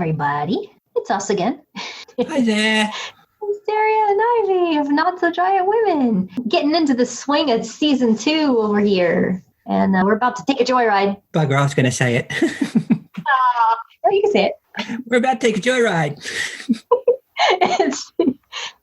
everybody. It's us again. Hi there. It's Daria and Ivy of Not So Giant Women. Getting into the swing of season 2 over here. And we're about to take a joyride. Bugger, I was going to say it. Oh, you can say it. We're about to take a joyride.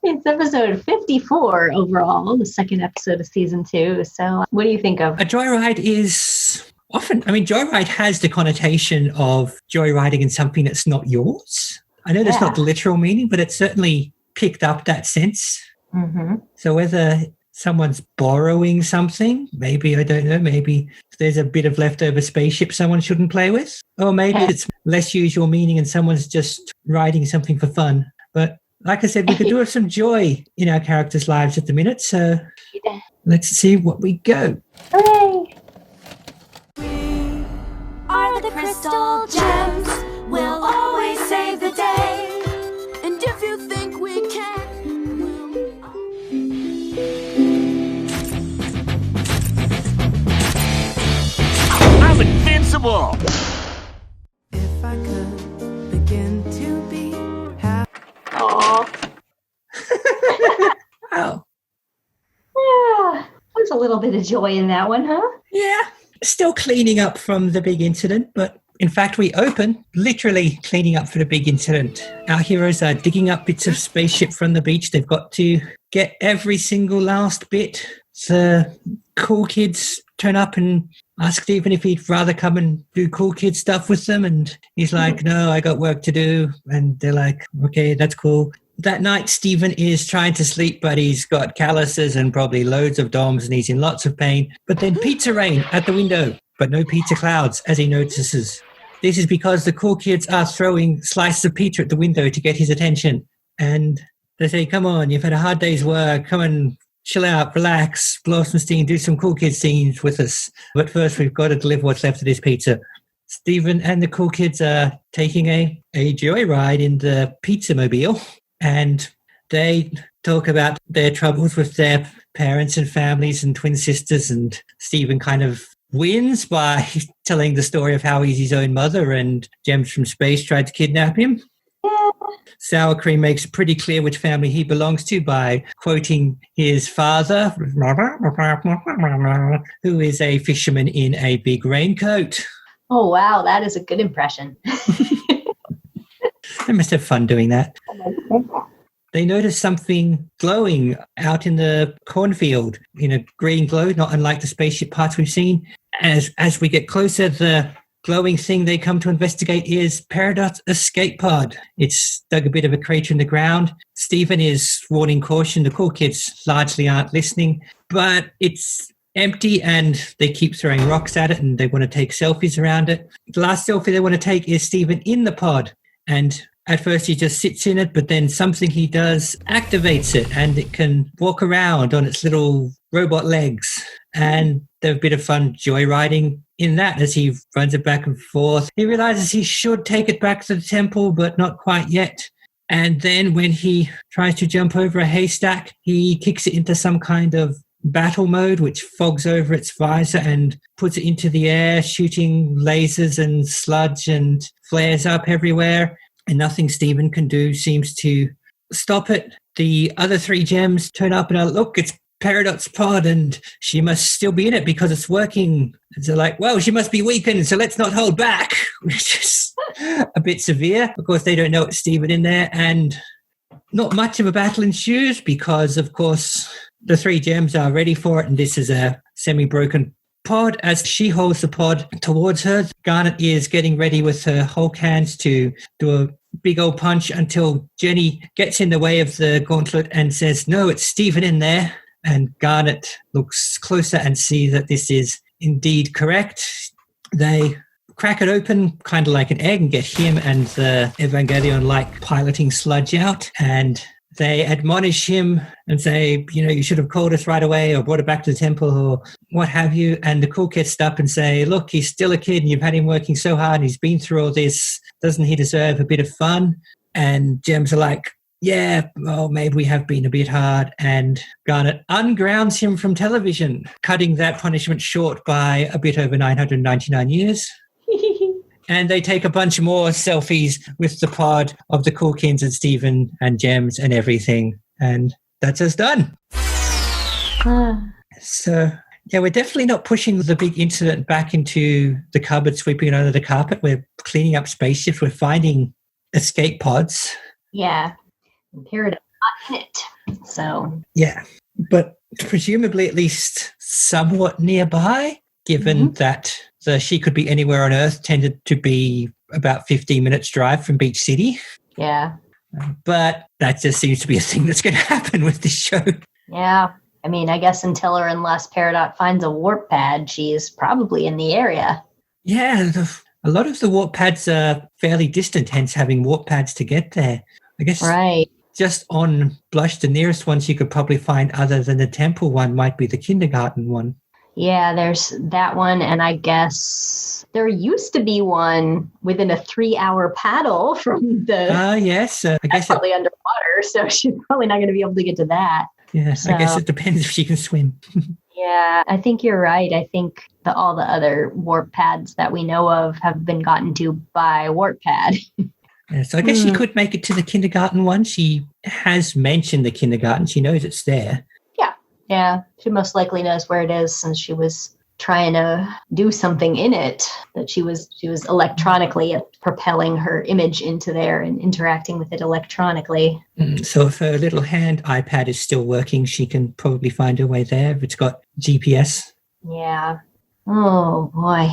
It's episode 54 overall, the second episode of season 2. So what do you think of? A joyride is often, joyride has the connotation of joyriding in something that's not yours. I know that's not the literal meaning, but it's certainly picked up that sense. Mm-hmm. So whether someone's borrowing something, maybe, I don't know, maybe there's a bit of leftover spaceship someone shouldn't play with, or maybe it's less usual meaning and someone's just riding something for fun. But like I said, we could do have some joy in our characters' lives at the minute, so let's see what we go. Hooray! We are the crystal gems. We'll always save the day. And if you think we can, I'm invincible! if I could begin to be happy. Aww. Oh, Yeah. There's a little bit of joy in that one, huh? yeah. Still cleaning up from the big incident, but in fact, we open literally cleaning up for the big incident. Our heroes are digging up bits of spaceship from the beach. They've got to get every single last bit. The cool kids turn up and ask Stephen if he'd rather come and do cool kid stuff with them. And he's like, no, I got work to do. And they're like, okay, that's cool. That night, Stephen is trying to sleep, but he's got calluses and probably loads of DOMs and he's in lots of pain. But then pizza rain at the window, but no pizza clouds, as he notices. This is because the cool kids are throwing slices of pizza at the window to get his attention. And they say, come on, you've had a hard day's work. Come and chill out, relax, blow off some steam, do some cool kid scenes with us. But first, we've got to deliver what's left of this pizza. Stephen and the cool kids are taking a joyride in the pizza mobile. And they talk about their troubles with their parents and families and twin sisters. And Stephen kind of wins by telling the story of how he's his own mother and gems from space tried to kidnap him. Yeah. Sour Cream makes it pretty clear which family he belongs to by quoting his father, who is a fisherman in a big raincoat. Oh, wow. That is a good impression. They must have fun doing that. They notice something glowing out in the cornfield in a green glow, not unlike the spaceship parts we've seen. As we get closer, the glowing thing they come to investigate is Peridot's escape pod. It's dug a bit of a crater in the ground. Stephen is warning caution. The cool kids largely aren't listening, but it's empty and they keep throwing rocks at it and they want to take selfies around it. The last selfie they want to take is Stephen in the pod. And at first he just sits in it, but then something he does activates it and it can walk around on its little robot legs. And there's a bit of fun joyriding in that as he runs it back and forth. He realizes he should take it back to the temple, but not quite yet. And then when he tries to jump over a haystack, he kicks it into some kind of battle mode, which fogs over its visor and puts it into the air, shooting lasers and sludge and flares up everywhere. And nothing Stephen can do seems to stop it. The other 3 gems turn up and are, look, it's Peridot's pod and she must still be in it because it's working. And they're like, well, she must be weakened, so let's not hold back, which is a bit severe. Of course, they don't know it's Stephen in there. And not much of a battle ensues because, of course, the 3 gems are ready for it. And this is a semi-broken pod. As she holds the pod towards her, Garnet is getting ready with her Hulk hands to do a big old punch until Jenny gets in the way of the gauntlet and says, no, it's Stephen in there. And Garnet looks closer and sees that this is indeed correct. They crack it open, kind of like an egg, and get him and the Evangelion-like piloting sludge out. And they admonish him and say, you should have called us right away or brought it back to the temple or what have you. And the cool kids stop and say, look, he's still a kid and you've had him working so hard and he's been through all this. Doesn't he deserve a bit of fun? And Gems are like, yeah, well, maybe we have been a bit hard. And Garnet ungrounds him from television, cutting that punishment short by a bit over 999 years. And they take a bunch more selfies with the pod of the Coolkins and Stephen and Gems and everything. And that's us done. So, yeah, we're definitely not pushing the big incident back into the cupboard, sweeping it under the carpet. We're cleaning up spaceships. We're finding escape pods. Yeah. Peridot not in it. So. Yeah. But presumably at least somewhat nearby, given that She Could Be Anywhere on Earth tended to be about 15 minutes drive from Beach City. Yeah. But that just seems to be a thing that's going to happen with this show. Yeah. I mean, I guess until or unless Peridot finds a warp pad, she's probably in the area. Yeah, a lot of the warp pads are fairly distant, hence having warp pads to get there. I guess just on Blush, the nearest ones you could probably find other than the temple one might be the kindergarten one. Yeah, there's that one, and I guess there used to be one within a 3-hour paddle from the... yes. I guess probably underwater, so she's probably not going to be able to get to that. Yeah, so, I guess it depends if she can swim. Yeah, I think you're right. I think all the other warp pads that we know of have been gotten to by warp pad. Yeah, so I guess she could make it to the kindergarten one. She has mentioned the kindergarten. She knows it's there. Yeah, she most likely knows where it is since she was trying to do something in it, that she was electronically propelling her image into there and interacting with it electronically. So if her little hand iPad is still working, she can probably find her way there if it's got GPS. Yeah. Oh, boy.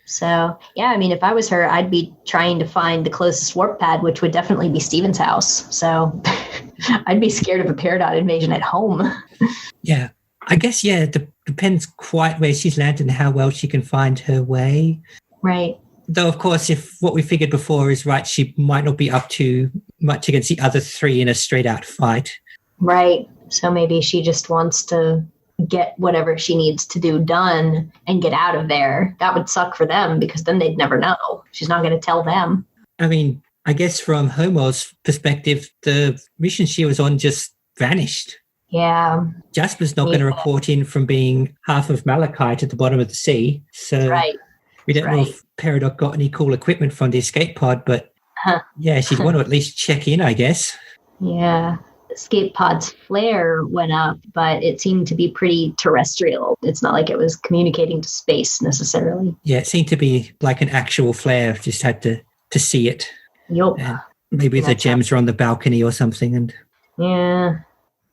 So, yeah, I mean, if I was her, I'd be trying to find the closest warp pad, which would definitely be Steven's house. So I'd be scared of a Peridot invasion at home. Yeah. I guess, it depends quite where she's landed and how well she can find her way. Right. Though, of course, if what we figured before is right, she might not be up to much against the other three in a straight-out fight. Right. So maybe she just wants to get whatever she needs to do done and get out of there. That would suck for them because then they'd never know. She's not going to tell them. I mean, I guess from Homer's perspective, the mission she was on just vanished. Yeah. Jasper's not going to report in from being half of Malachite at the bottom of the sea. So we don't know if Peridot got any cool equipment from the escape pod, but she'd want to at least check in, I guess. Yeah. Escape pod's flare went up, but it seemed to be pretty terrestrial. It's not like it was communicating to space necessarily. Yeah, it seemed to be like an actual flare. Just had to see it. Yup. Maybe the gems are on the balcony or something. And yeah.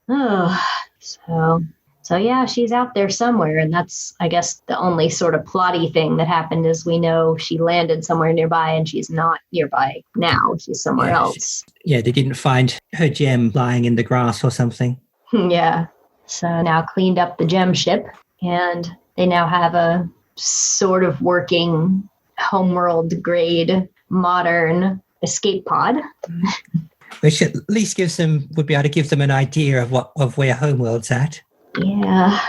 Oh, so yeah, she's out there somewhere, and that's, I guess, the only sort of plotty thing that happened is we know she landed somewhere nearby, and she's not nearby now. She's somewhere else. They didn't find her gem lying in the grass or something. Yeah. So now cleaned up the gem ship, and they now have a sort of working homeworld grade modern escape pod. Which at least would be able to give them an idea of where Homeworld's at. Yeah.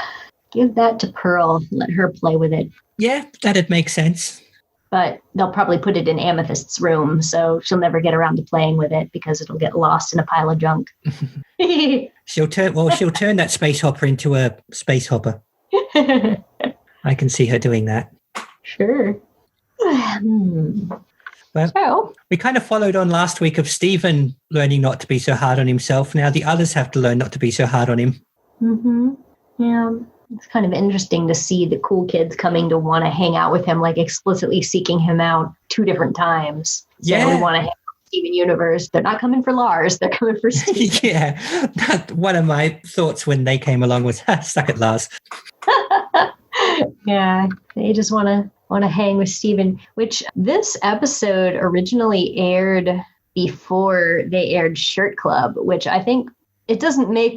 Give that to Pearl. Let her play with it. Yeah, that'd make sense. But they'll probably put it in Amethyst's room, so she'll never get around to playing with it because it'll get lost in a pile of junk. She'll turn that space hopper into a space hopper. I can see her doing that. Sure. Well, we kind of followed on last week of Stephen learning not to be so hard on himself. Now the others have to learn not to be so hard on him. Mm-hmm. Yeah. It's kind of interesting to see the cool kids coming to want to hang out with him, like explicitly seeking him out 2 different times. So we want to hang out with Steven Universe. They're not coming for Lars. They're coming for Steven. Yeah. One of my thoughts when they came along was, suck it, Lars. Yeah. They just want to hang with Steven, which this episode originally aired before they aired Shirt Club, which I think it doesn't make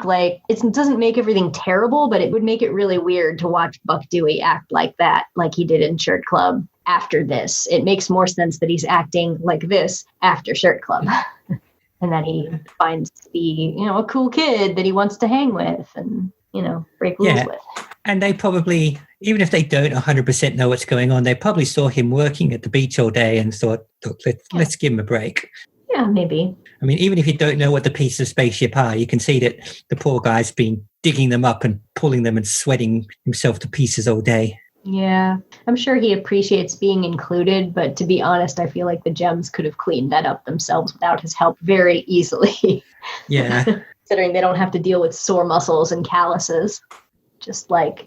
everything terrible, but it would make it really weird to watch Buck Dewey act like that, like he did in Shirt Club after this. It makes more sense that he's acting like this after Shirt Club. And that he finds to be, a cool kid that he wants to hang with and, break rules with. And they probably, even if they don't 100% know what's going on, they probably saw him working at the beach all day and thought, look, let's give him a break. Yeah, maybe. I mean, even if you don't know what the pieces of spaceship are, you can see that the poor guy's been digging them up and pulling them and sweating himself to pieces all day. Yeah, I'm sure he appreciates being included, but to be honest, I feel like the gems could have cleaned that up themselves without his help very easily. Yeah. Considering they don't have to deal with sore muscles and calluses. Just like,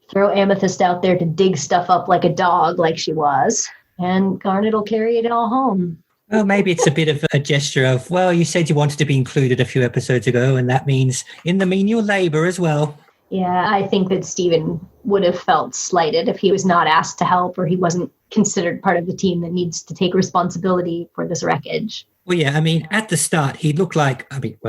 throw Amethyst out there to dig stuff up like a dog, like she was, and Garnet will carry it all home. Well, maybe it's a bit of a gesture of, well, you said you wanted to be included a few episodes ago, and that means in the menial labor as well. Yeah, I think that Stephen would have felt slighted if he was not asked to help or he wasn't considered part of the team that needs to take responsibility for this wreckage. Well, yeah, I mean, at the start, he looked like,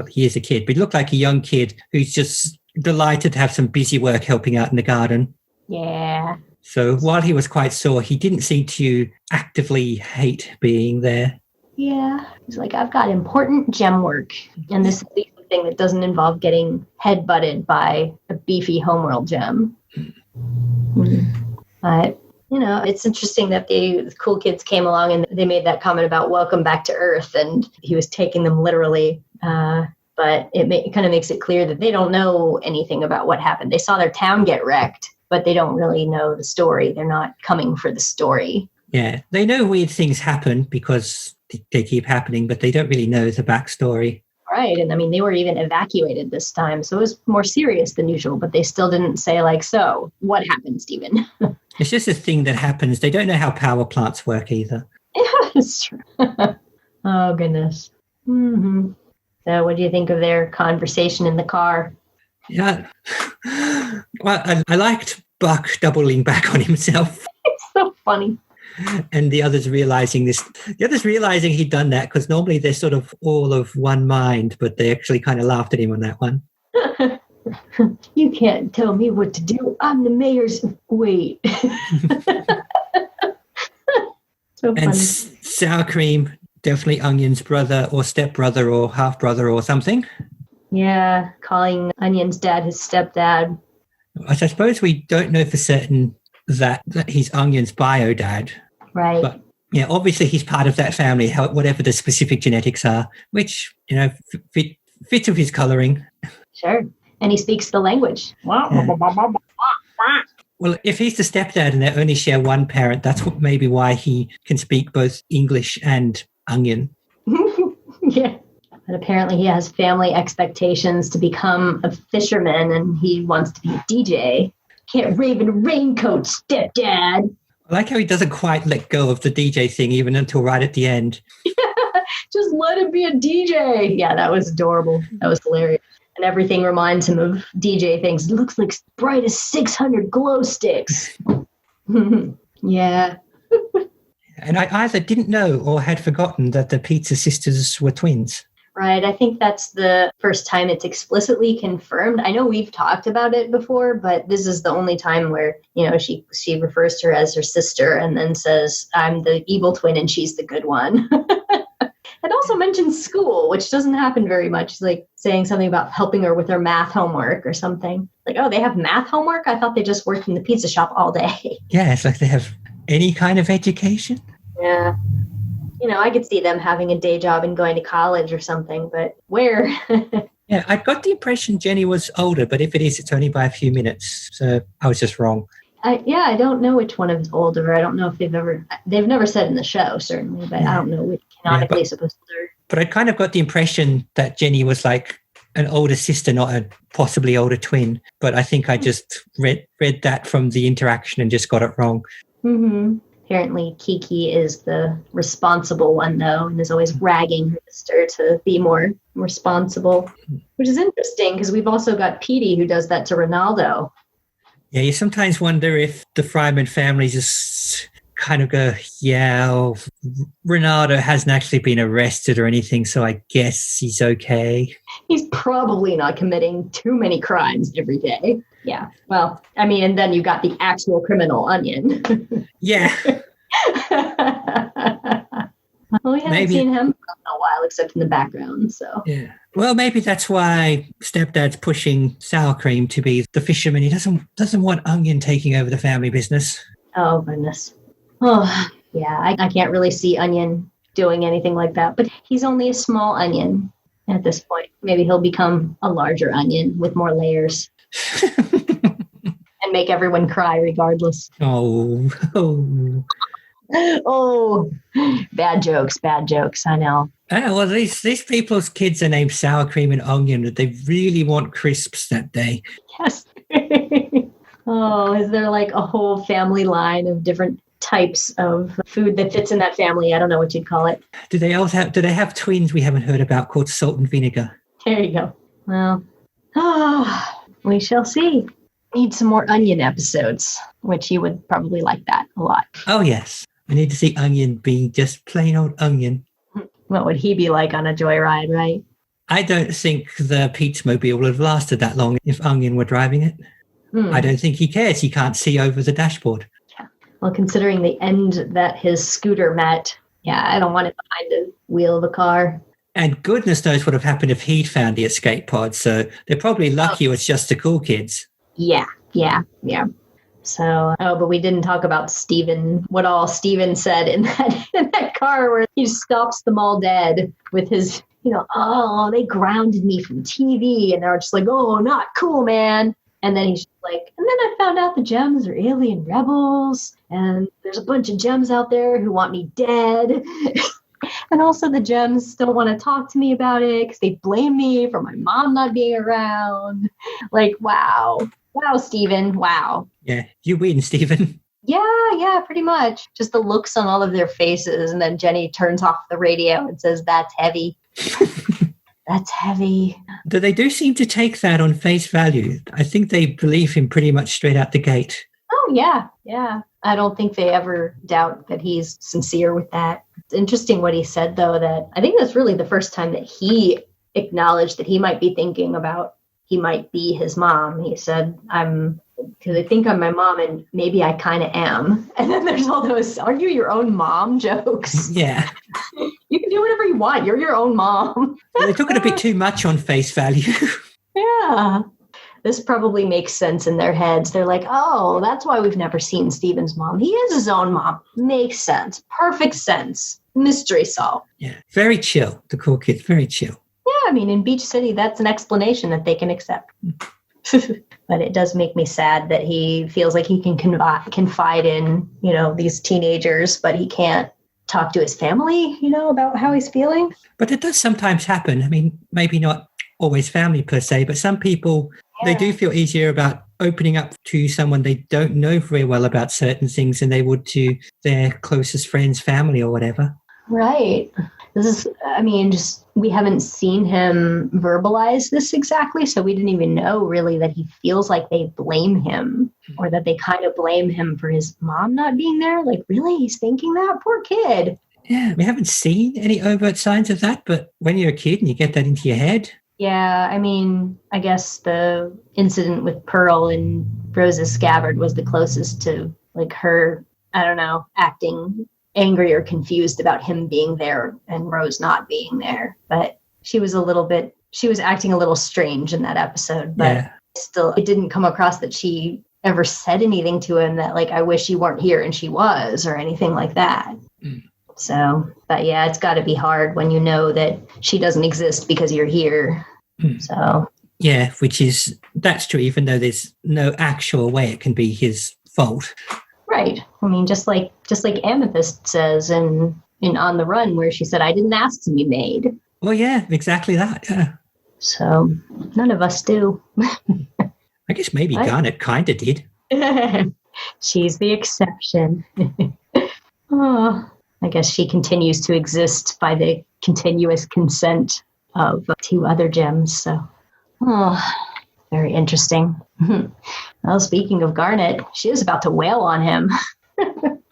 he is a kid, but he looked like a young kid who's just delighted to have some busy work helping out in the garden. Yeah. So while he was quite sore, he didn't seem to actively hate being there. Yeah. He's like, I've got important gem work, and this is the thing that doesn't involve getting head-butted by a beefy homeworld gem. But, it's interesting that the cool kids came along and they made that comment about welcome back to Earth, and he was taking them literally. But it kind of makes it clear that they don't know anything about what happened. They saw their town get wrecked, but they don't really know the story. They're not coming for the story. Yeah, they know weird things happen because they keep happening, but they don't really know the backstory. Right. And I mean, they were even evacuated this time. So it was more serious than usual, but they still didn't say so what happened, Stephen? It's just a thing that happens. They don't know how power plants work either. Yeah, it's true. Oh, goodness. Mm-hmm. So what do you think of their conversation in the car? Yeah. Well, I liked Buck doubling back on himself. It's so funny. And the others realizing he'd done that, because normally they're sort of all of one mind, but they actually kind of laughed at him on that one. You can't tell me what to do. I'm the mayor's... Wait. So funny. And sour cream, definitely Onion's brother or stepbrother or half-brother or something. Yeah, calling Onion's dad his stepdad. I suppose we don't know for certain that he's Onion's bio dad. Right. But yeah, obviously he's part of that family, whatever the specific genetics are, which, fits with his coloring. Sure. And he speaks the language. Yeah. Well, if he's the stepdad and they only share one parent, that's maybe why he can speak both English and Onion. Yeah. But apparently he has family expectations to become a fisherman, and he wants to be a DJ. Can't rave in a raincoat, stepdad. I like how he doesn't quite let go of the DJ thing even until right at the end. Just let him be a DJ. Yeah, that was adorable. That was hilarious. And everything reminds him of DJ things. It looks like bright as 600 glow sticks. Yeah. And I either didn't know or had forgotten that the Pizza Sisters were twins. Right. I think that's the first time it's explicitly confirmed. I know we've talked about it before, but this is the only time where, she refers to her as her sister and then says, I'm the evil twin and she's the good one. It also mentions school, which doesn't happen very much, like saying something about helping her with her math homework or something. Like, oh, they have math homework? I thought they just worked in the pizza shop all day. Yeah, it's like they have any kind of education. Yeah. I could see them having a day job and going to college or something, but where? Yeah, I got the impression Jenny was older, but if it is, it's only by a few minutes. So I was just wrong. I don't know which one is older. I don't know if they've never said in the show, certainly, but I don't know which canonically supposed to. But I kind of got the impression that Jenny was like an older sister, not a possibly older twin. But I think I just read that from the interaction and just got it wrong. Mm-hmm. Apparently, Kiki is the responsible one, though, and is always ragging her sister to be more responsible, which is interesting because we've also got Petey who does that to Ronaldo. Yeah, you sometimes wonder if the Fryman family just kind of go, Ronaldo hasn't actually been arrested or anything, so I guess he's okay. He's probably not committing too many crimes every day. Yeah. Well, I mean, and then you got the actual criminal Onion. Yeah. Well, we haven't seen him for a while, except in the background. So. Yeah. Well, maybe that's why Stepdad's pushing Sour Cream to be the fisherman. He doesn't want Onion taking over the family business. Oh goodness. Oh yeah, I can't really see Onion doing anything like that. But he's only a small onion at this point. Maybe he'll become a larger onion with more layers. and make everyone cry regardless. Oh, oh. Oh, bad jokes, I know. Well, these people's kids are named Sour Cream and Onion. They really want crisps that day. Yes. Oh, is there like a whole family line of different types of food that fits in that family? I don't know what you'd call it. Do they have twins we haven't heard about called Salt and Vinegar? There you go. Well, we shall see. Need some more Onion episodes, which you would probably like that a lot. Oh, yes. I need to see Onion being just plain old Onion. What would he be like on a joyride, right? I don't think the Pizza-mobile would have lasted that long if Onion were driving it. I don't think he cares. He can't see over the dashboard. Yeah. Well, considering the end that his scooter met, I don't want it behind the wheel of the car. And goodness knows what would have happened if he'd found the escape pod. So they're probably lucky it was just the cool kids. Yeah. So, but we didn't talk about Steven, what all Steven said in that car where he stops them all dead with his, they grounded me from TV. And they're just like, oh, not cool, man. And then he's like, and then I found out the gems are alien rebels. And there's a bunch of gems out there who want me dead. And also the gems don't want to talk to me about it because they blame me for my mom not being around. Like, wow. Wow, Steven. Wow. Yeah, you win, Steven. Yeah, pretty much. Just the looks on all of their faces. And then Jenny turns off the radio and says, that's heavy. That's heavy. They do seem to take that on face value. I think they believe him pretty much straight out the gate. Oh, yeah. I don't think they ever doubt that he's sincere with that. It's interesting what he said, though, that I think that's really the first time that he acknowledged that he might be thinking about he might be his mom. He said, because I think I'm my mom and maybe I kind of am. And then there's all those, are you your own mom jokes? Yeah. You can do whatever you want. You're your own mom. They took it a bit too much on face value. Yeah. This probably makes sense in their heads. They're like, oh, that's why we've never seen Steven's mom. He is his own mom. Makes sense. Perfect sense. Mystery solved. Yeah. Very chill. The cool kids, very chill. Yeah, I mean, in Beach City, that's an explanation that they can accept. But it does make me sad that he feels like he can confide in, these teenagers, but he can't talk to his family, about how he's feeling. But it does sometimes happen. I mean, maybe not always family per se, but some people, they do feel easier about opening up to someone they don't know very well about certain things than they would to their closest friends, family, or whatever. Right. This is, we haven't seen him verbalize this exactly, so we didn't even know really that he feels like they blame him or that they kind of blame him for his mom not being there. Like, really? He's thinking that? Poor kid. Yeah, we haven't seen any overt signs of that, but when you're a kid and you get that into your head. Yeah, I guess the incident with Pearl and Rose's scabbard was the closest to, like, her, acting angry or confused about him being there and Rose not being there. But she was acting a little strange in that episode, but still, it didn't come across that she ever said anything to him that, like, I wish you weren't here, and she was, or anything like that. So, but yeah, it's got to be hard when you know that she doesn't exist because you're here. So yeah, that's true, even though there's no actual way it can be his fault. Right. I mean, just like Amethyst says in On the Run, where she said, I didn't ask to be made. Well, yeah, exactly that. Yeah. So none of us do. I guess maybe Garnet kind of did. She's the exception. Oh, I guess she continues to exist by the continuous consent of 2 other gems. So, very interesting. Well, speaking of Garnet, she is about to wail on him.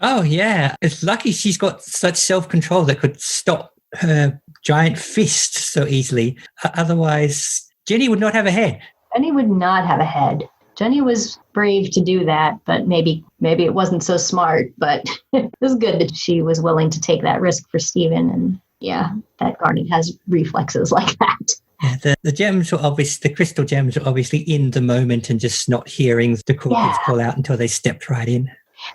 Oh, yeah. It's lucky she's got such self-control that could stop her giant fist so easily. Otherwise, Jenny would not have a head. Jenny would not have a head. Jenny was brave to do that, but maybe it wasn't so smart. But it was good that she was willing to take that risk for Steven. And yeah, that Garnet has reflexes like that. Yeah, the gems were the crystal gems were obviously in the moment and just not hearing the cool kids call out until they stepped right in.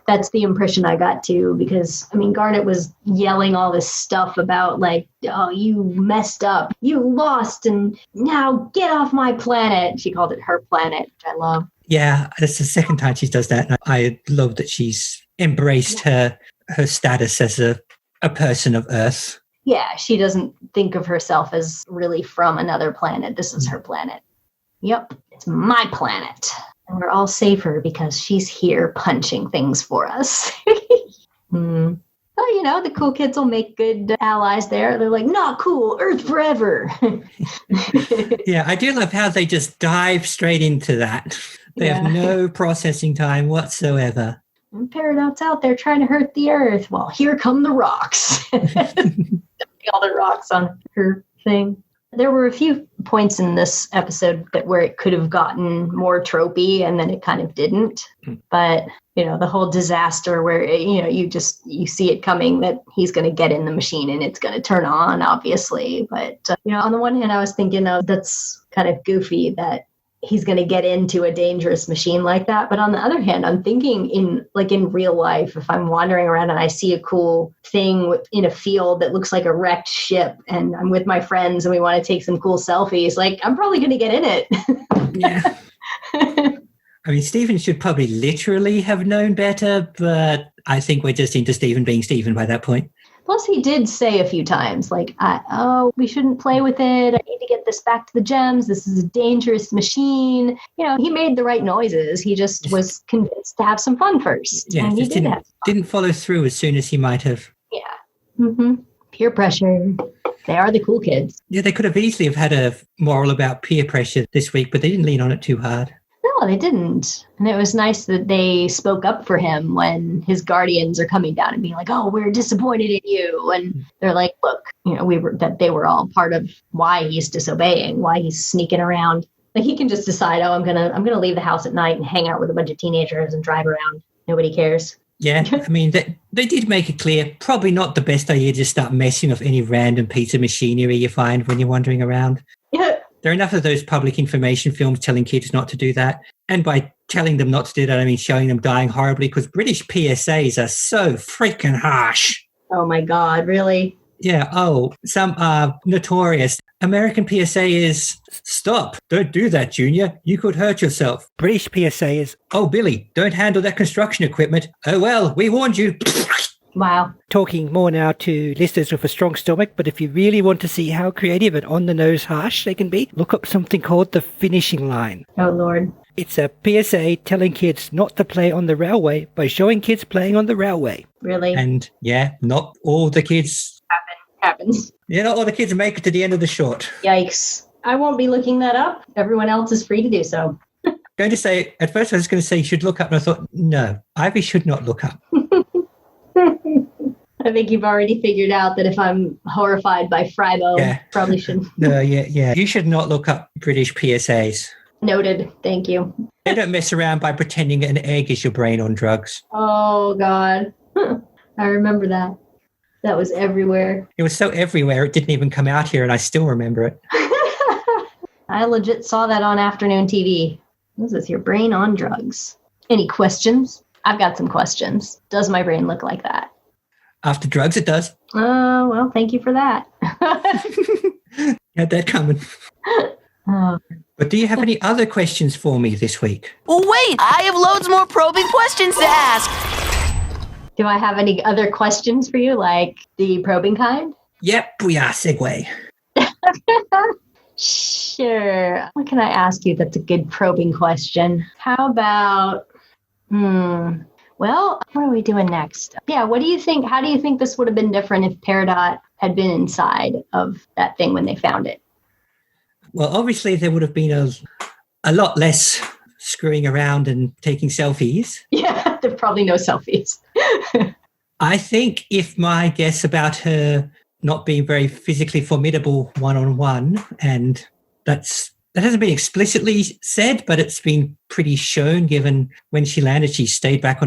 That's the impression I got too, because Garnet was yelling all this stuff about, like, oh, you messed up, you lost, and now get off my planet. She called it her planet, which I love. Yeah, that's the second time she does that. And I love that she's embraced her status as a person of Earth. Yeah, she doesn't think of herself as really from another planet. This is her planet. Yep, it's my planet. And we're all safer because she's here punching things for us. Oh, the cool kids will make good allies there. They're like, not cool, Earth forever. Yeah, I do love how they just dive straight into that. They have no processing time whatsoever. And Peridot's out there trying to hurt the Earth. Well, here come the rocks. All the rocks on her thing. There were a few points in this episode where it could have gotten more tropey, and then it kind of didn't. But, the whole disaster where, you see it coming that he's going to get in the machine and it's going to turn on, obviously. But, on the one hand, I was thinking, that's kind of goofy that he's going to get into a dangerous machine like that. But on the other hand, I'm thinking in real life, if I'm wandering around and I see a cool thing in a field that looks like a wrecked ship and I'm with my friends and we want to take some cool selfies, I'm probably going to get in it. Yeah. I mean, Stephen should probably literally have known better, but I think we're just into Stephen being Stephen by that point. Plus, he did say a few times, we shouldn't play with it. I need to get this back to the gems. This is a dangerous machine. He made the right noises. He just was convinced to have some fun first. Yeah, and he didn't follow through as soon as he might have. Yeah. Mm-hmm. Peer pressure. They are the cool kids. Yeah, they could have easily have had a moral about peer pressure this week, but they didn't lean on it too hard. No, they didn't. And it was nice that they spoke up for him when his guardians are coming down and being like, oh, we're disappointed in you. And they're like, look, they were all part of why he's disobeying, why he's sneaking around. He can just decide, I'm gonna leave the house at night and hang out with a bunch of teenagers and drive around. Nobody cares. Yeah, I mean, they did make it clear, probably not the best idea to start messing with any random piece of machinery you find when you're wandering around. Yeah. There are enough of those public information films telling kids not to do that. And by telling them not to do that, I mean showing them dying horribly, because British PSAs are so freaking harsh. Oh, my God, really? Yeah, some are notorious. American PSA is, stop, don't do that, Junior. You could hurt yourself. British PSA is, oh, Billy, don't handle that construction equipment. Oh, well, we warned you. Wow. Talking more now to listeners with a strong stomach, but if you really want to see how creative and on-the-nose harsh they can be, look up something called the finishing line. Oh, Lord. It's a PSA telling kids not to play on the railway by showing kids playing on the railway. Really? And, yeah, not all the kids... Happens. Yeah, not all the kids make it to the end of the short. Yikes. I won't be looking that up. Everyone else is free to do so. At first I was going to say you should look up, and I thought, no, Ivy should not look up. I think you've already figured out that if I'm horrified by Fribo, probably shouldn't. No, yeah. You should not look up British PSAs. Noted. Thank you. They don't mess around by pretending an egg is your brain on drugs. Oh, God. I remember that. That was everywhere. It was so everywhere, it didn't even come out here, and I still remember it. I legit saw that on afternoon TV. This is your brain on drugs. Any questions? I've got some questions. Does my brain look like that? After drugs, it does. Oh, well, thank you for that. Had that coming. Oh. But do you have any other questions for me this week? Oh, wait! I have loads more probing questions to ask! Do I have any other questions for you, like the probing kind? Yep, booyah, segue. Sure. What can I ask you that's a good probing question? How about, well, what are we doing next? Yeah, what do you think? How do you think this would have been different if Peridot had been inside of that thing when they found it? Well, obviously there would have been a lot less screwing around and taking selfies. Yeah, there's probably no selfies. I think if my guess about her not being very physically formidable one-on-one, and that hasn't been explicitly said, but it's been pretty shown given when she landed, she stayed back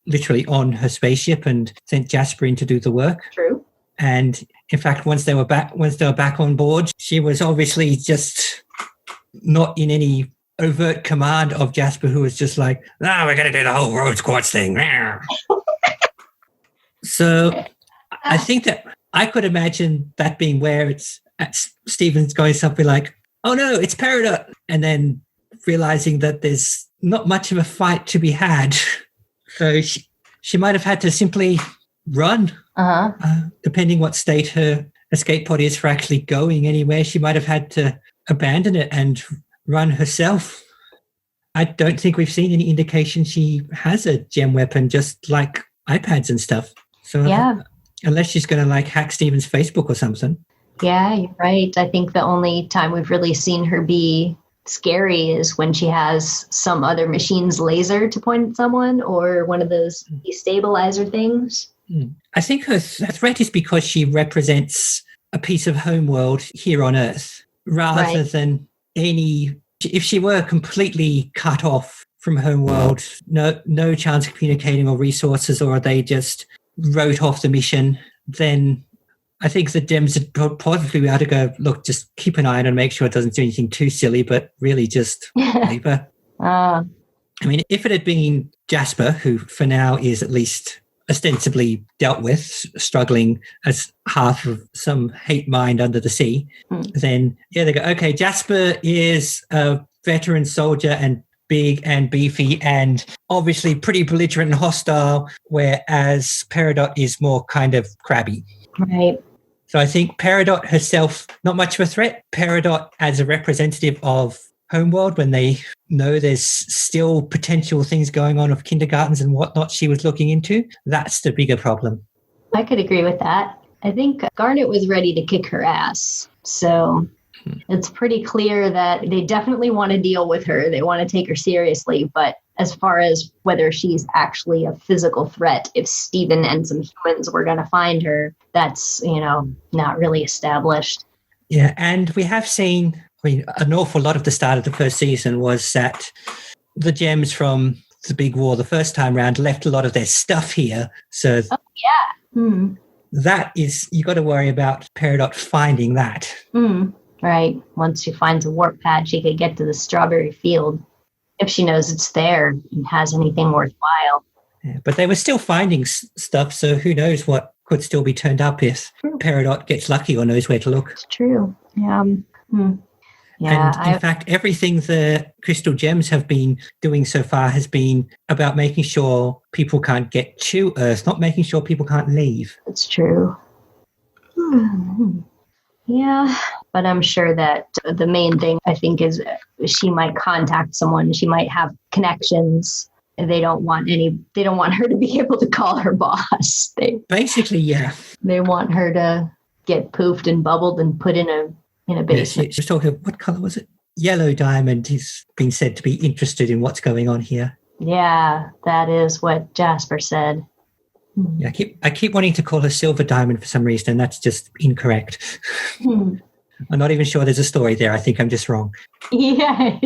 literally on her spaceship and sent Jasper in to do the work. True. And in fact, once they were back on board, she was obviously just not in any overt command of Jasper, who was just like, we're going to do the whole road squats thing. So I think that I could imagine that being where Stephen's going something like, oh no, it's Peridot. And then realizing that there's not much of a fight to be had. So she might have had to simply run. Depending what state her escape pod is for actually going anywhere, she might have had to abandon it and run herself. I don't think we've seen any indication she has a gem weapon, just like iPads and stuff. So Yeah. Unless she's going to like hack Steven's Facebook or something. Yeah, you're right. I think the only time we've really seen her be scary is when she has some other machine's laser to point at someone or one of those destabilizer things. I think her threat is because she represents a piece of homeworld here on Earth rather than any... If she were completely cut off from homeworld, no chance of communicating or resources, or they just wrote off the mission, then I think the Dems would probably be able to go, look, just keep an eye on it and make sure it doesn't do anything too silly, but really just leave her. I mean, if it had been Jasper, who for now is at least ostensibly dealt with, struggling as half of some hate mind under the sea, then they go, okay, Jasper is a veteran soldier and big and beefy and obviously pretty belligerent and hostile, whereas Peridot is more kind of crabby. Right. So I think Peridot herself, not much of a threat. Peridot as a representative of Homeworld, when they know there's still potential things going on of kindergartens and whatnot she was looking into, that's the bigger problem. I could agree with that. I think Garnet was ready to kick her ass. So it's pretty clear that they definitely want to deal with her. They want to take her seriously. But as far as whether she's actually a physical threat, if Steven and some humans were going to find her, that's, not really established. Yeah, and we have seen... an awful lot of the start of the first season was that the gems from the big war the first time round left a lot of their stuff here. So that is, you got to worry about Peridot finding that. Right. Once she finds a warp pad, she could get to the strawberry field if she knows it's there and has anything worthwhile. Yeah, but they were still finding stuff, so who knows what could still be turned up if Peridot gets lucky or knows where to look. It's true. Yeah. Yeah, and in fact, everything the crystal gems have been doing so far has been about making sure people can't get to Earth, not making sure people can't leave. It's true. Yeah, but I'm sure that the main thing, I think, is she might contact someone. She might have connections. They don't want her to be able to call her boss. Basically, yeah. They want her to get poofed and bubbled and put in a basement. She was talking, what color was it? Yellow Diamond is being said to be interested in what's going on here. Yeah, that is what Jasper said. Yeah, I keep wanting to call her Silver Diamond for some reason, and that's just incorrect. I'm not even sure there's a story there. I think I'm just wrong. Yeah.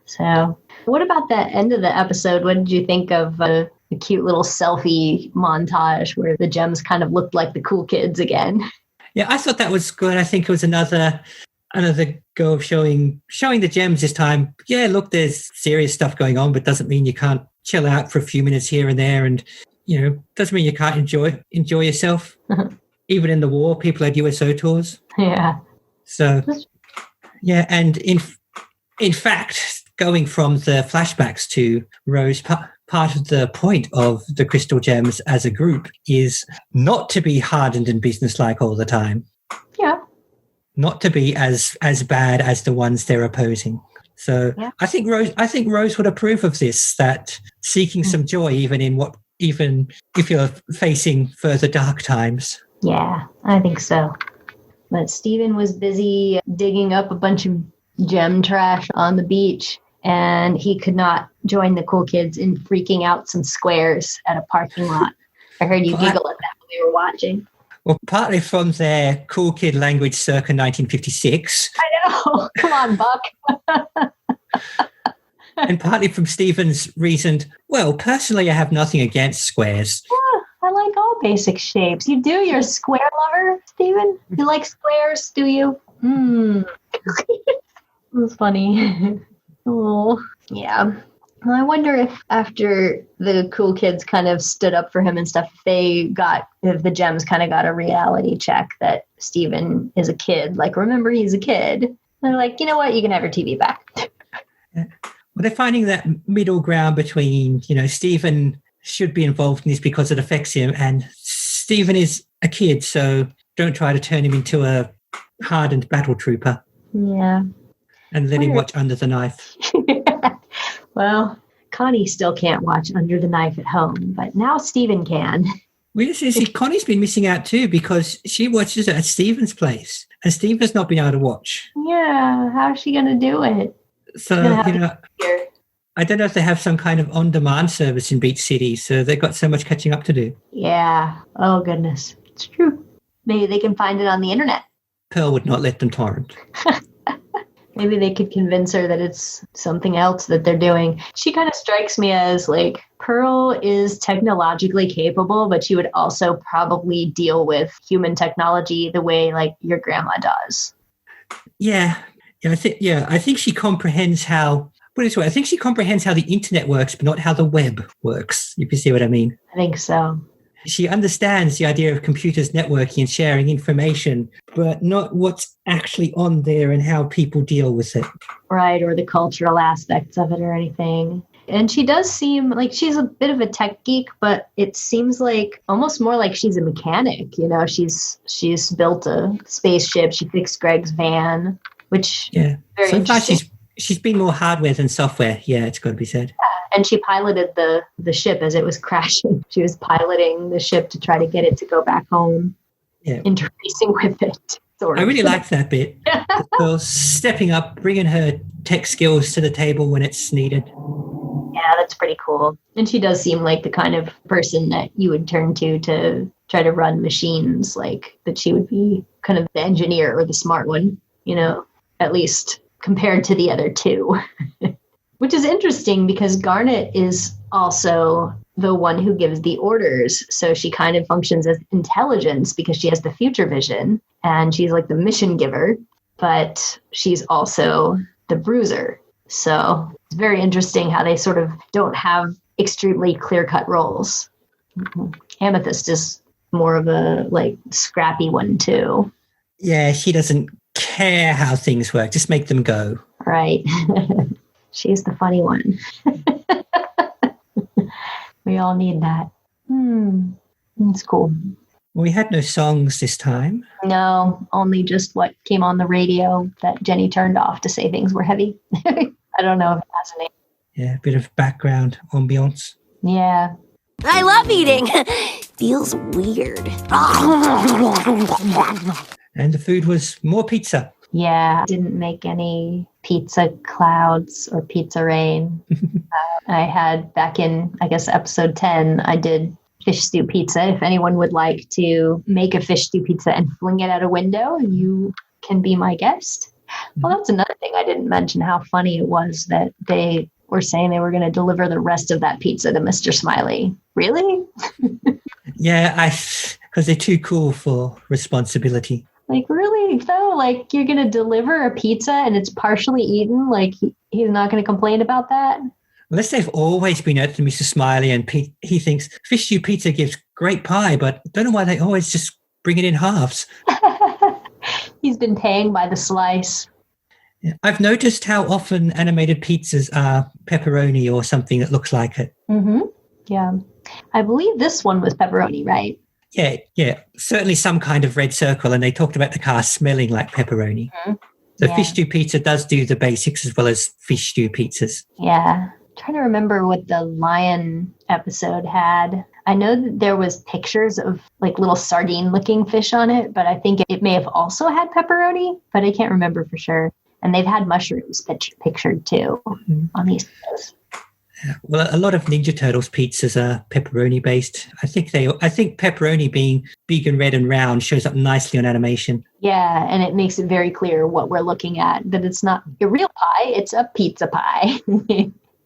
So, what about that end of the episode? What did you think of the cute little selfie montage where the gems kind of looked like the cool kids again? Yeah, I thought that was good. I think it was another go of showing the gems this time. Yeah, look, there's serious stuff going on, but doesn't mean you can't chill out for a few minutes here and there, and doesn't mean you can't enjoy yourself. Even in the war, people had USO tours. Yeah. So, yeah, and in fact, going from the flashbacks to Rose, part of the point of the crystal gems as a group is not to be hardened and businesslike all the time. Yeah. Not to be as bad as the ones they're opposing. So yeah. I think Rose would approve of this, that seeking some joy even if you're facing further dark times. Yeah, I think so. But Steven was busy digging up a bunch of gem trash on the beach, and he could not join the cool kids in freaking out some squares at a parking lot. I heard you giggle at that when we were watching. Well, partly from their cool kid language circa 1956. I know. Come on, Buck. And partly from Stephen's reasoned, well, personally, I have nothing against squares. Yeah, I like all basic shapes. You do? You're a square lover, Stephen? You like squares, do you? That's funny. Oh, yeah. I wonder if after the cool kids kind of stood up for him and stuff, if the gems kind of got a reality check that Steven is a kid. Like, remember, he's a kid. They're like, you know what? You can have your TV back. Yeah. Well, they're finding that middle ground between, Stephen should be involved in this because it affects him, and Stephen is a kid, so don't try to turn him into a hardened battle trooper. Yeah. And let him watch Under the Knife. Well, Connie still can't watch Under the Knife at home, but now Stephen can. Well, see, Connie's been missing out too because she watches it at Stephen's place, and Stephen's not been able to watch. Yeah, how's she going to do it? So, I don't know if they have some kind of on-demand service in Beach City, so they've got so much catching up to do. Yeah. Oh, goodness. It's true. Maybe they can find it on the internet. Pearl would not let them torrent. Maybe they could convince her that it's something else that they're doing. She kind of strikes me as like Pearl is technologically capable, but she would also probably deal with human technology the way like your grandma does. Yeah. I think she comprehends how, put it this way, I think she comprehends how the internet works, but not how the web works, if you see what I mean. I think so. She understands the idea of computers networking and sharing information, but not what's actually on there and how people deal with it. Right, or the cultural aspects of it or anything. And she does seem like she's a bit of a tech geek, but it seems like almost more like she's a mechanic. She's built a spaceship. She fixed Greg's van, which very interesting. She's been more hardware than software. Yeah, it's got to be said. And she piloted the ship as it was crashing. She was piloting the ship to try to get it to go back home, interfacing with it. Sort of. I really liked that bit. So stepping up, bringing her tech skills to the table when it's needed. Yeah, that's pretty cool. And she does seem like the kind of person that you would turn to try to run machines, like that she would be kind of the engineer or the smart one, at least compared to the other two. Which is interesting because Garnet is also the one who gives the orders. So she kind of functions as intelligence because she has the future vision and she's like the mission giver, but she's also the bruiser. So it's very interesting how they sort of don't have extremely clear-cut roles. Amethyst is more of a like scrappy one too. Yeah, she doesn't care how things work. Just make them go. Right. She's the funny one. We all need that. It's cool. Well, we had no songs this time. No, only just what came on the radio that Jenny turned off to say things were heavy. I don't know if it has a name. Yeah, a bit of background ambiance. Yeah. I love eating. Feels weird. And the food was more pizza. Yeah, didn't make any pizza clouds or pizza rain. I had back in, I guess, episode 10, I did fish stew pizza. If anyone would like to make a fish stew pizza and fling it out a window, you can be my guest. Well, that's another thing I didn't mention, how funny it was that they were saying they were going to deliver the rest of that pizza to Mr. Smiley. Really? Yeah, because they're too cool for responsibility. Like, really, though? Like, you're going to deliver a pizza and it's partially eaten? Like, he's not going to complain about that? Unless they've always been out to Mr. Smiley and he thinks fish stew pizza gives great pie, but don't know why they always just bring it in halves. He's been paying by the slice. Yeah. I've noticed how often animated pizzas are pepperoni or something that looks like it. Mm-hmm. Yeah. I believe this one was pepperoni, right? Yeah. Certainly some kind of red circle, and they talked about the car smelling like pepperoni. Mm-hmm. So fish stew pizza does do the basics as well as fish stew pizzas. Yeah. I'm trying to remember what the lion episode had. I know that there was pictures of like little sardine-looking fish on it, but I think it may have also had pepperoni, but I can't remember for sure. And they've had mushrooms pictured too on these videos. Well, a lot of Ninja Turtles pizzas are pepperoni based. I think pepperoni being big and red and round shows up nicely on animation. Yeah, and it makes it very clear what we're looking at, that it's not a real pie, it's a pizza pie.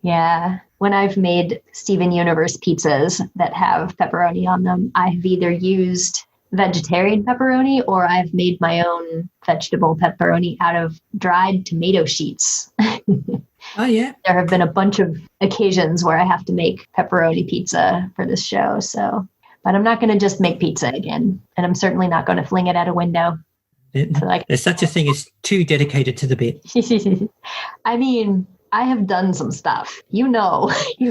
Yeah. When I've made Steven Universe pizzas that have pepperoni on them, I've either used vegetarian pepperoni or I've made my own vegetable pepperoni out of dried tomato sheets. Oh, yeah. There have been a bunch of occasions where I have to make pepperoni pizza for this show. But I'm not going to just make pizza again. And I'm certainly not going to fling it out a window. There's such a thing as too dedicated to the bit. I mean, I have done some stuff. You've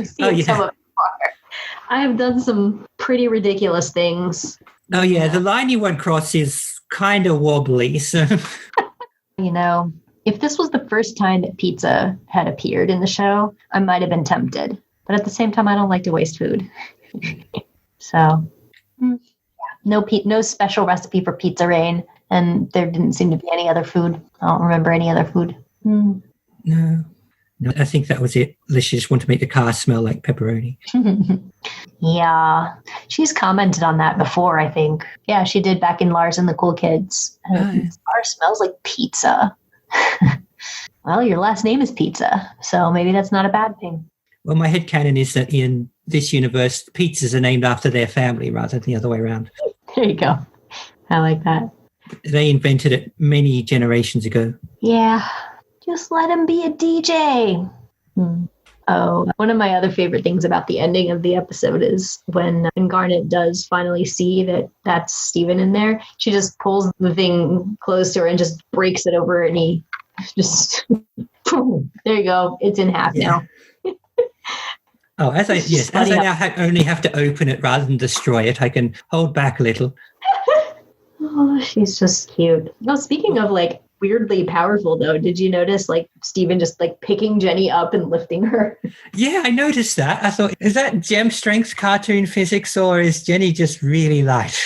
seen some of it before. I have done some pretty ridiculous things. Oh, yeah. The line you won't cross is kind of wobbly. So, if this was the first time that pizza had appeared in the show, I might have been tempted. But at the same time, I don't like to waste food. So, no special recipe for Pizza Rain. And there didn't seem to be any other food. I don't remember any other food. No, I think that was it. She just wanted to make the car smell like pepperoni. Yeah. She's commented on that before, I think. Yeah, she did back in Lars and the Cool Kids. This car smells like pizza. Well, your last name is Pizza, so maybe that's not a bad thing. Well, my headcanon is that in this universe, pizzas are named after their family rather than the other way around. There you go. I like that. They invented it many generations ago. Yeah. Just let him be a DJ. Oh, one of my other favorite things about the ending of the episode is when Garnet does finally see that that's Steven in there, she just pulls the thing close to her and just breaks it over her knee. Just, boom, there you go. It's in half now. Oh, as I now only have to open it rather than destroy it, I can hold back a little. Oh, she's just cute. No, speaking of like weirdly powerful though, did you notice like Steven just like picking Jenny up and lifting her? Yeah, I noticed that. I thought, is that gem strength cartoon physics or is Jenny just really light?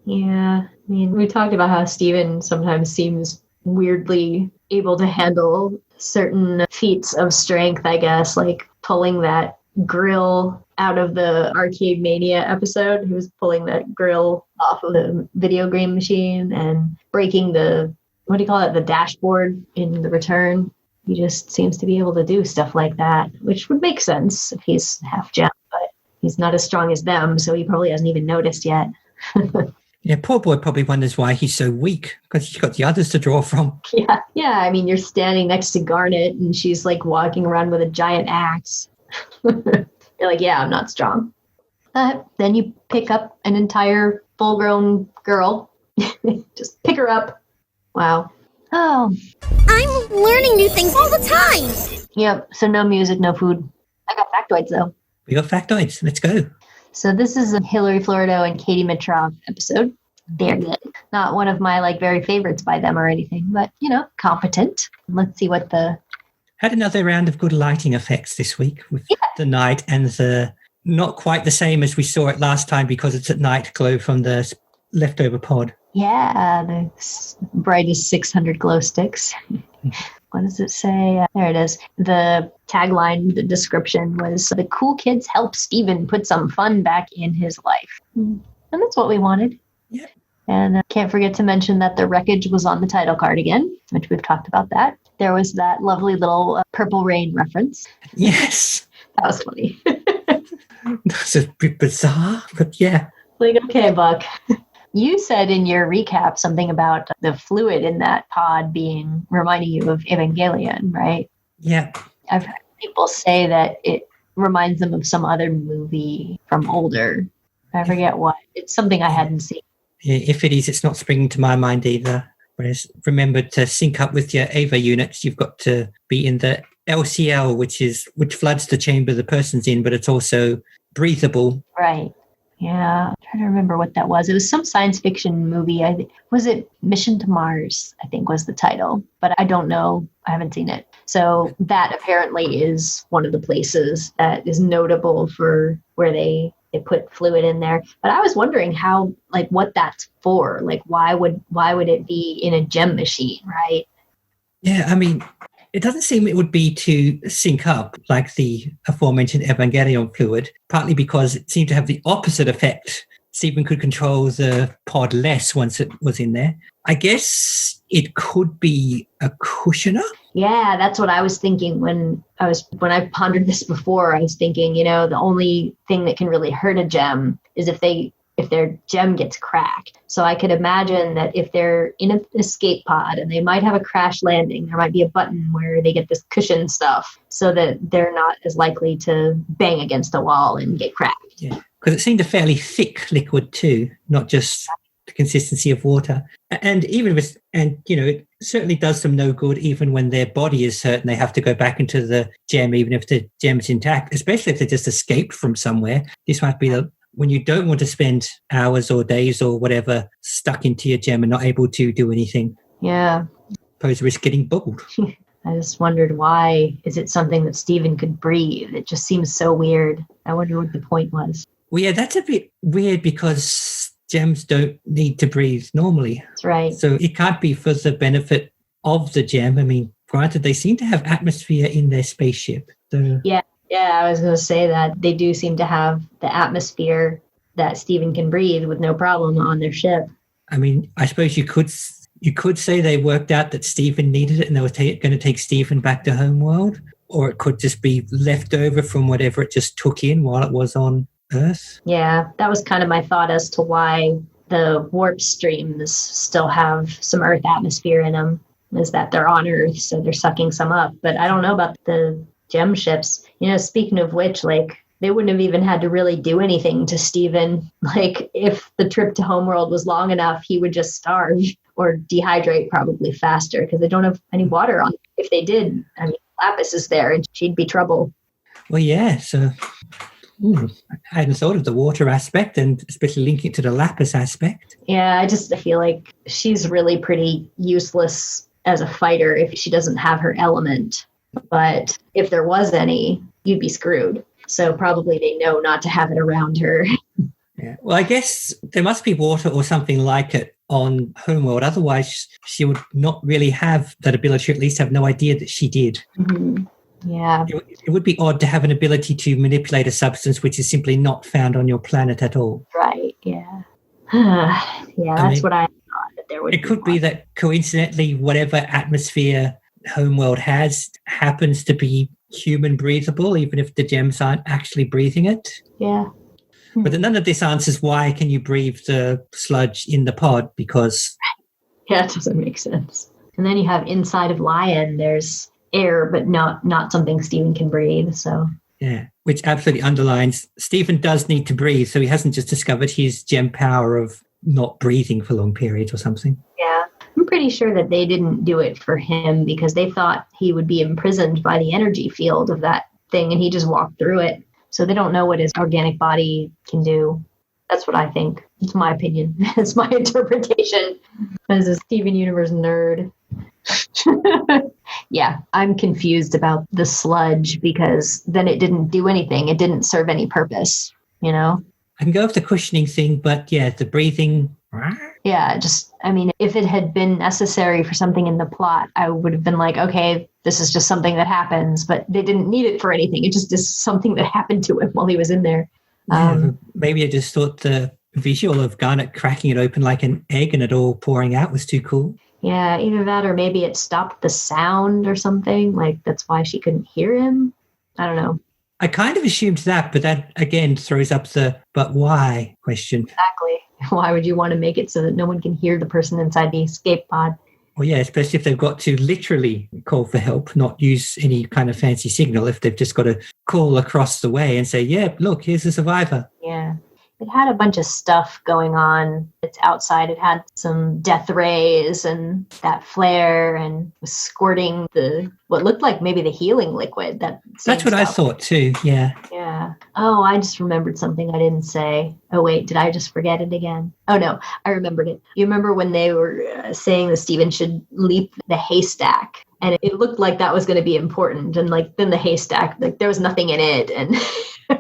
Yeah, I mean, we talked about how Steven sometimes seems weirdly able to handle certain feats of strength, I guess, like pulling that grill out of the Arcade Mania episode. He was pulling that grill off of the video game machine and breaking the, the dashboard in the Return. He just seems to be able to do stuff like that, which would make sense if he's half gem, but he's not as strong as them, so he probably hasn't even noticed yet. Yeah, poor boy probably wonders why he's so weak, because he's got the others to draw from. Yeah. I mean, you're standing next to Garnet, and she's like walking around with a giant axe. You're like, yeah, I'm not strong. But then you pick up an entire full-grown girl. Just pick her up. Wow. Oh. I'm learning new things all the time. Yep. So no music, no food. I got factoids though. We got factoids. Let's go. So this is a Hillary Florido and Katie Mitrov episode. They're good. Not one of my very favorites by them or anything, but competent. Let's see what the... Had another round of good lighting effects this week with the night and the not quite the same as we saw it last time because it's at night glow from the leftover pod. Yeah, the brightest 600 glow sticks. What does it say? There it is. The tagline, the description was, the cool kids help Steven put some fun back in his life. And that's what we wanted. Yeah. And can't forget to mention that the wreckage was on the title card again, which we've talked about that. There was that lovely little Purple Rain reference. Yes. That was funny. That's a bit bizarre, but yeah. Like, okay, Buck. You said in your recap something about the fluid in that pod reminding you of Evangelion, right? Yeah. I've heard people say that it reminds them of some other movie from older. I forget what. It's something I hadn't seen. Yeah, if it is, it's not springing to my mind either. Whereas remember to sync up with your AVA units, you've got to be in the LCL, which floods the chamber the person's in, but it's also breathable. Right. Yeah, I'm trying to remember what that was. It was some science fiction movie. Was it Mission to Mars, I think was the title, but I don't know. I haven't seen it. So that apparently is one of the places that is notable for where they put fluid in there. But I was wondering how, what that's for. Why would it be in a gem machine, right? Yeah, I mean, it doesn't seem it would be to sync up like the aforementioned Evangelion fluid, partly because it seemed to have the opposite effect. Steven could control the pod less once it was in there. I guess it could be a cushioner. Yeah, that's what I was thinking when I pondered this before. I was thinking, the only thing that can really hurt a gem is if their gem gets cracked. So I could imagine that if they're in an escape pod and they might have a crash landing, there might be a button where they get this cushion stuff so that they're not as likely to bang against a wall and get cracked. Yeah, because it seemed a fairly thick liquid too, not just the consistency of water. And even with, certainly does them no good. Even when their body is hurt and they have to go back into the gem, even if the gem is intact, especially if they just escaped from somewhere. This might be when you don't want to spend hours or days or whatever stuck into your gem and not able to do anything. Yeah. Pose risk getting bubbled. I just wondered, why is it something that Stephen could breathe? It just seems so weird. I wonder what the point was. Well, yeah, that's a bit weird because gems don't need to breathe normally. That's right. So it can't be for the benefit of the gem. I mean, granted, they seem to have atmosphere in their spaceship. So Yeah, I was going to say that they do seem to have the atmosphere that Stephen can breathe with no problem on their ship. I mean, I suppose you could say they worked out that Stephen needed it and they were going to take Stephen back to Homeworld, or it could just be left over from whatever it just took in while it was on Earth. Yeah, that was kind of my thought as to why the warp streams still have some Earth atmosphere in them, is that they're on Earth, so they're sucking some up. But I don't know about the gem ships. You know, speaking of which, like, they wouldn't have even had to really do anything to Stephen. Like, if the trip to Homeworld was long enough, he would just starve or dehydrate probably faster because they don't have any water on. If they did, I mean, Lapis is there and she'd be trouble. Well, yeah, so I hadn't thought of the water aspect and especially linking it to the Lapis aspect. Yeah, I feel like she's really pretty useless as a fighter if she doesn't have her element. But if there was any, you'd be screwed. So probably they know not to have it around her. Yeah. Well, I guess there must be water or something like it on Homeworld. Otherwise, she would not really have that ability, or at least have no idea that she did. Mm-hmm. Yeah. It would be odd to have an ability to manipulate a substance which is simply not found on your planet at all. Right, yeah. Yeah, that's what I thought. That there would it could be that coincidentally, whatever atmosphere Homeworld has happens to be human breathable, even if the gems aren't actually breathing it. Yeah. But none of this answers why can you breathe the sludge in the pod, because... Yeah, it doesn't make sense. And then you have inside of Lion, there's air, but not something Stephen can breathe, so... Yeah, which absolutely underlines Stephen does need to breathe, so he hasn't just discovered his gem power of not breathing for long periods or something. Yeah, I'm pretty sure that they didn't do it for him because they thought he would be imprisoned by the energy field of that thing, and he just walked through it. So they don't know what his organic body can do. That's what I think. It's my opinion. It's my interpretation as a Steven Universe nerd. Yeah, I'm confused about the sludge because then it didn't do anything. It didn't serve any purpose, you know? I can go with the cushioning thing, but yeah, the breathing... Yeah, if it had been necessary for something in the plot, I would have been like, okay, this is just something that happens, but they didn't need it for anything. It just is something that happened to him while he was in there. Maybe I just thought the visual of Garnet cracking it open like an egg and it all pouring out was too cool. Yeah, either that or maybe it stopped the sound or something. Like, that's why she couldn't hear him. I don't know. I kind of assumed that, but that, again, throws up the but why question. Exactly. Why would you want to make it so that no one can hear the person inside the escape pod? Well, yeah, especially if they've got to literally call for help, not use any kind of fancy signal, if they've just got to call across the way and say, yeah, look, here's a survivor. Yeah. It had a bunch of stuff going on. It's outside. It had some death rays and that flare and was squirting what looked like maybe the healing liquid. That's what I thought too, yeah. Yeah. Oh, I just remembered something I didn't say. Oh, wait, did I just forget it again? Oh, no, I remembered it. You remember when they were saying that Stephen should leap the haystack? And it looked like that was going to be important. And then the haystack, there was nothing in it. And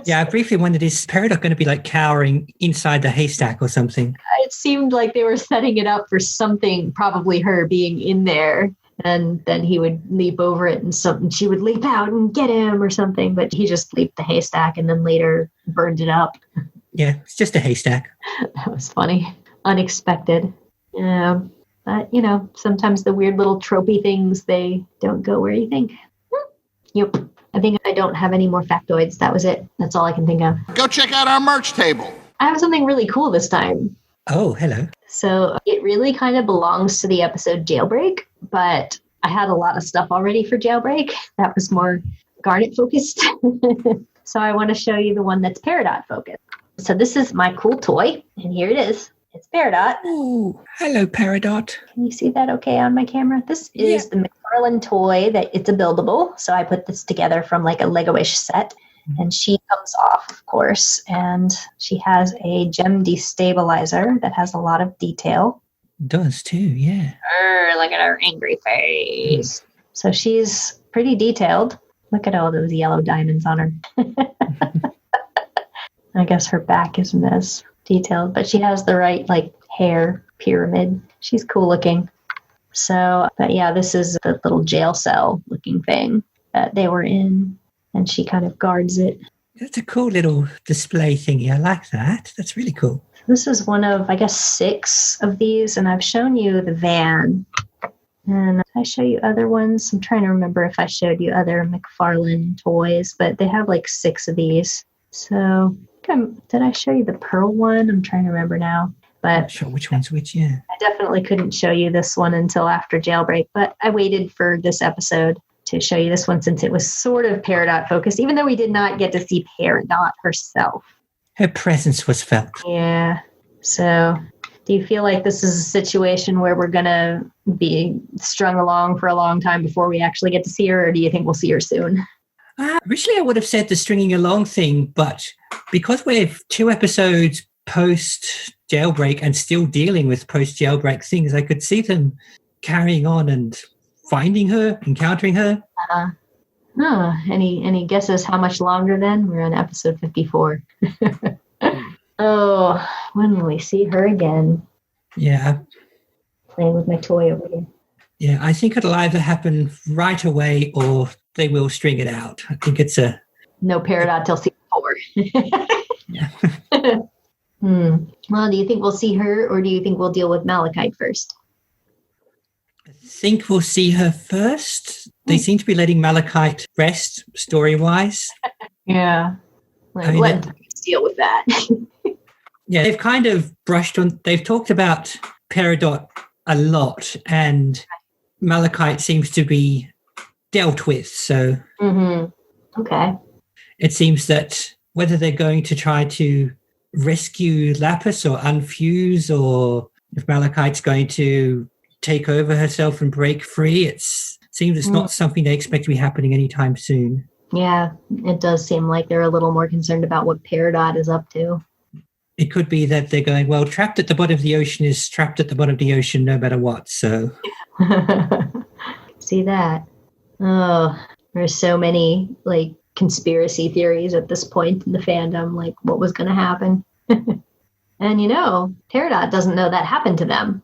yeah, I briefly wondered, is Peridot going to be cowering inside the haystack or something? It seemed like they were setting it up for something, probably her being in there. And then he would leap over it and she would leap out and get him or something. But he just leaped the haystack and then later burned it up. Yeah, it's just a haystack. That was funny. Unexpected. Yeah. But, sometimes the weird little tropey things, they don't go where you think. Yep. I think I don't have any more factoids. That was it. That's all I can think of. Go check out our merch table. I have something really cool this time. Oh, hello. So it really kind of belongs to the episode Jailbreak, but I had a lot of stuff already for Jailbreak. That was more Garnet focused. So I want to show you the one that's Peridot focused. So this is my cool toy, and here it is. It's Peridot. Oh, hello, Peridot. Can you see that okay on my camera? This is the McFarlane toy that it's a buildable. So I put this together from like a Lego-ish set. And she comes off, of course, and she has a gem destabilizer that has a lot of detail. Does too, yeah. Look at her angry face. So she's pretty detailed. Look at all those yellow diamonds on her. I guess her back isn't as detailed, but she has the right like hair pyramid. She's cool looking. So, but yeah, this is the little jail cell looking thing that they were in. And she kind of guards it. That's a cool little display thingy. I like that. That's really cool. This is one of, I guess, 6 of these. And I've shown you the van. And I show you other ones. I'm trying to remember if I showed you other McFarlane toys. But they have like 6 of these. So did I show you the pearl one? I'm trying to remember now. But I'm not sure which one's which, yeah. I definitely couldn't show you this one until after Jailbreak. But I waited for this episode to show you this one since it was sort of Peridot focused, even though we did not get to see Peridot herself. Her presence was felt. Yeah. So do you feel like this is a situation where we're going to be strung along for a long time before we actually get to see her, or do you think we'll see her soon? Originally, I would have said the stringing along thing, but because we're 2 episodes post Jailbreak and still dealing with post Jailbreak things, I could see them carrying on and finding her, encountering her. Any guesses how much longer then? We're on episode 54. Oh, when will we see her again? Yeah. Playing with my toy over here. Yeah, I think it'll either happen right away or they will string it out. I think it's a... No Peridot till season 4. Yeah. Well, do you think we'll see her, or do you think we'll deal with Malachite first? I think we'll see her first. They seem to be letting Malachite rest, story-wise. Yeah. Let them deal with that. Yeah, they've kind of brushed on... They've talked about Peridot a lot, and Malachite seems to be dealt with, so... Okay. It seems that whether they're going to try to rescue Lapis or unfuse, or if Malachite's going to take over herself and break free, it seems it's not something they expect to be happening anytime soon. Yeah, it does seem like they're a little more concerned about what Peridot is up to. It could be that they're going, well, trapped at the bottom of the ocean is trapped at the bottom of the ocean no matter what, so... See that? Oh, there's so many, like, conspiracy theories at this point in the fandom, like what was going to happen. And Peridot doesn't know that happened to them.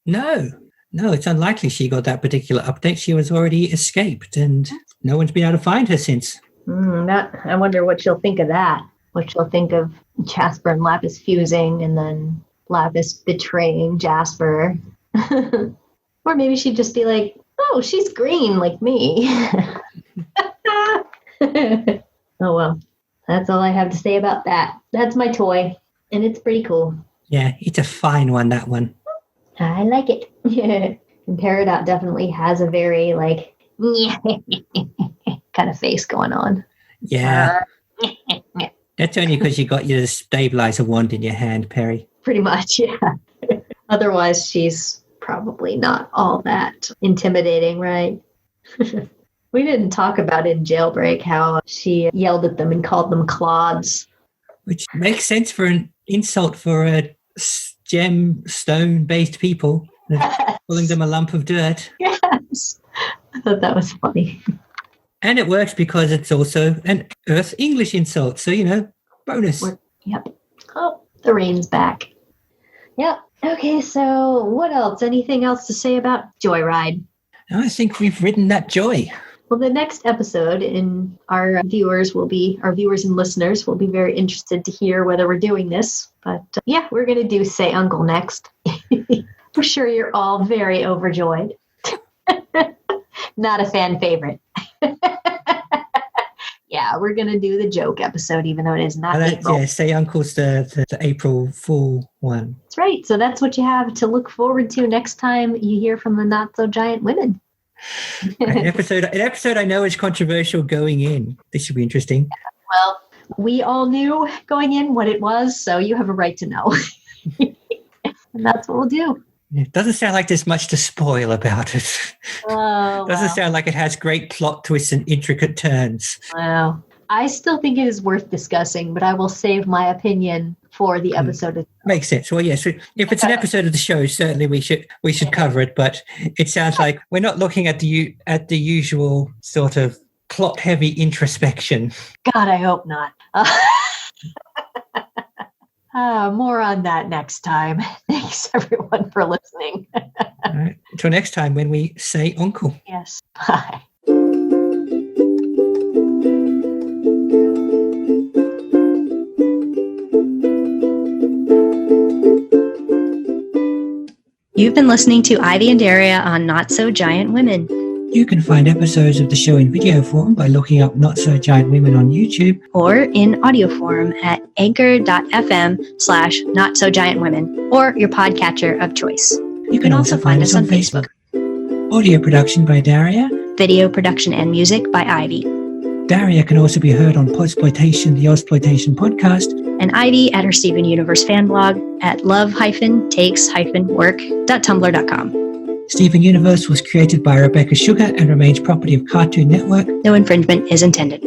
No, it's unlikely she got that particular update. She was already escaped and no one's been able to find her since. I wonder what she'll think of that. What she'll think of Jasper and Lapis fusing and then Lapis betraying Jasper. Or maybe she'd just be like, oh, she's green like me. Oh, well, that's all I have to say about that. That's my toy, and it's pretty cool. Yeah, it's a fine one, that one. I like it. And Peridot definitely has a very, like, kind of face going on. Yeah. That's only because you got your stabilizer wand in your hand, Perry. Pretty much, yeah. Otherwise, she's probably not all that intimidating, right? We didn't talk about in Jailbreak how she yelled at them and called them clods. Which makes sense for an insult for a gemstone-based people. Calling them a lump of dirt. Yes. I thought that was funny. And it works because it's also an Earth English insult. So, bonus. Yep. Oh, the rain's back. Yep. Okay, so what else? Anything else to say about Joyride? I think we've ridden that joy. Well, the next episode, our viewers and listeners will be very interested to hear whether we're doing this. But yeah, we're going to do Say Uncle next. I'm sure you're all very overjoyed. Not a fan favorite. Yeah, we're going to do the joke episode, even though it is not April. Yeah, Say Uncle's the April Fool one. That's right. So that's what you have to look forward to next time you hear from the Not So Giant Women. An episode I know is controversial going in. This should be interesting. Well, we all knew going in what it was, so you have a right to know. And that's what we'll do. It doesn't sound like there's much to spoil about it. Oh, Doesn't sound like it has great plot twists and intricate turns. wow. I still think it is worth discussing, but I will save my opinion for the episode. Makes sense. Well, yes. If it's an episode of the show, certainly we should cover it. But it sounds like we're not looking at the usual sort of plot-heavy introspection. God, I hope not. More on that next time. Thanks, everyone, for listening. All right. Until next time, when we say uncle. Yes. Bye. You've been listening to Ivy and Daria on Not So Giant Women. You can find episodes of the show in video form by looking up Not So Giant Women on YouTube. Or in audio form at anchor.fm/NotSoGiantWomen or your podcatcher of choice. You can also find us on Facebook. Audio production by Daria. Video production and music by Ivy. Daria can also be heard on Podsploitation, the Ozploitation podcast. And Ivy at her Steven Universe fan blog at love-takes-work.tumblr.com. Steven Universe was created by Rebecca Sugar and remains property of Cartoon Network. No infringement is intended.